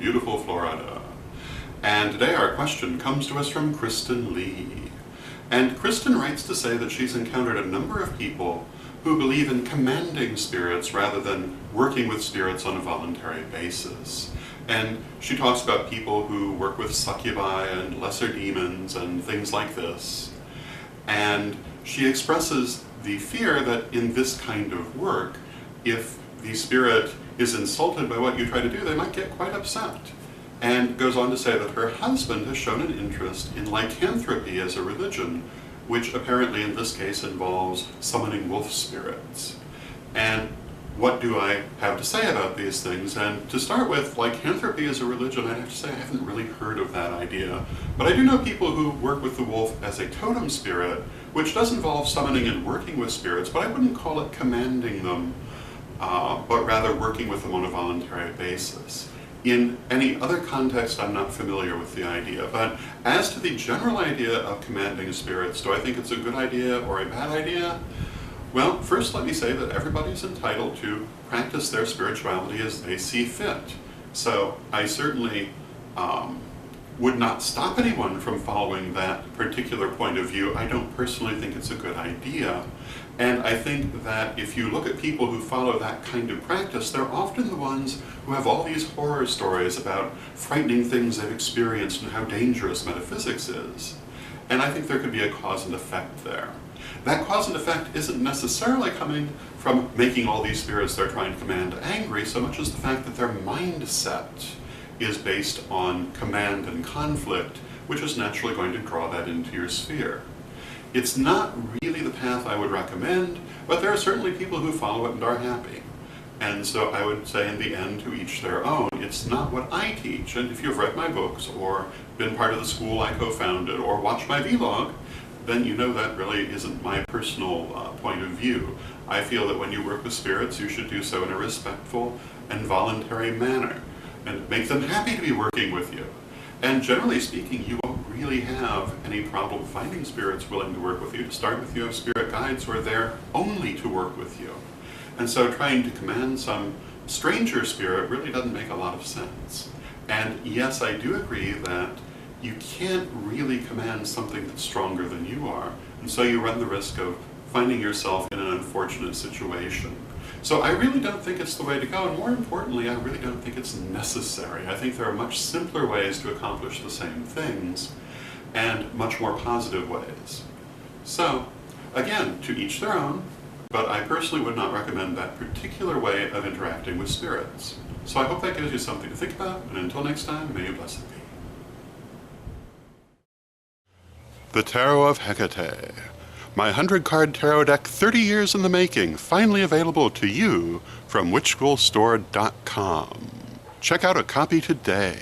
beautiful Florida. And today our question comes to us from Kristen Lee. And Kristen writes to say that she's encountered a number of people who believe in commanding spirits rather than working with spirits on a voluntary basis. And she talks about people who work with succubi and lesser demons and things like this. And she expresses the fear that in this kind of work, if the spirit is insulted by what you try to do, they might get quite upset. And goes on to say that her husband has shown an interest in lycanthropy as a religion, which apparently in this case involves summoning wolf spirits. And what do I have to say about these things? And to start with, lycanthropy as a religion, I'd have to say I haven't really heard of that idea. But I do know people who work with the wolf as a totem spirit, which does involve summoning and working with spirits, but I wouldn't call it commanding them, but rather working with them on a voluntary basis. In any other context, I'm not familiar with the idea, but as to the general idea of commanding spirits, do I think it's a good idea or a bad idea? Well, first let me say that everybody's entitled to practice their spirituality as they see fit. So I certainly would not stop anyone from following that particular point of view. I don't personally think it's a good idea. And I think that if you look at people who follow that kind of practice, they're often the ones who have all these horror stories about frightening things they've experienced and how dangerous metaphysics is. And I think there could be a cause and effect there. That cause and effect isn't necessarily coming from making all these spirits they're trying to command angry, so much as the fact that their mindset is based on command and conflict, which is naturally going to draw that into your sphere. It's not really the path I would recommend, but there are certainly people who follow it and are happy. And so I would say in the end, to each their own. It's not what I teach, and if you've read my books or been part of the school I co-founded or watched my vlog, then you know that really isn't my personal point of view. I feel that when you work with spirits, you should do so in a respectful and voluntary manner, and make them happy to be working with you. And generally speaking, you won't really have any problem finding spirits willing to work with you. To start with, you have spirit guides who are there only to work with you. And so trying to command some stranger spirit really doesn't make a lot of sense. And yes, I do agree that you can't really command something that's stronger than you are, and so you run the risk of finding yourself in an unfortunate situation. So I really don't think it's the way to go, and more importantly, I really don't think it's necessary. I think there are much simpler ways to accomplish the same things, and much more positive ways. So, again, to each their own, but I personally would not recommend that particular way of interacting with spirits. So I hope that gives you something to think about, and until next time, may you blessed be. The Tarot of Hecate. My 100-card tarot deck 30 years in the making, finally available to you from witchschoolstore.com. Check out a copy today.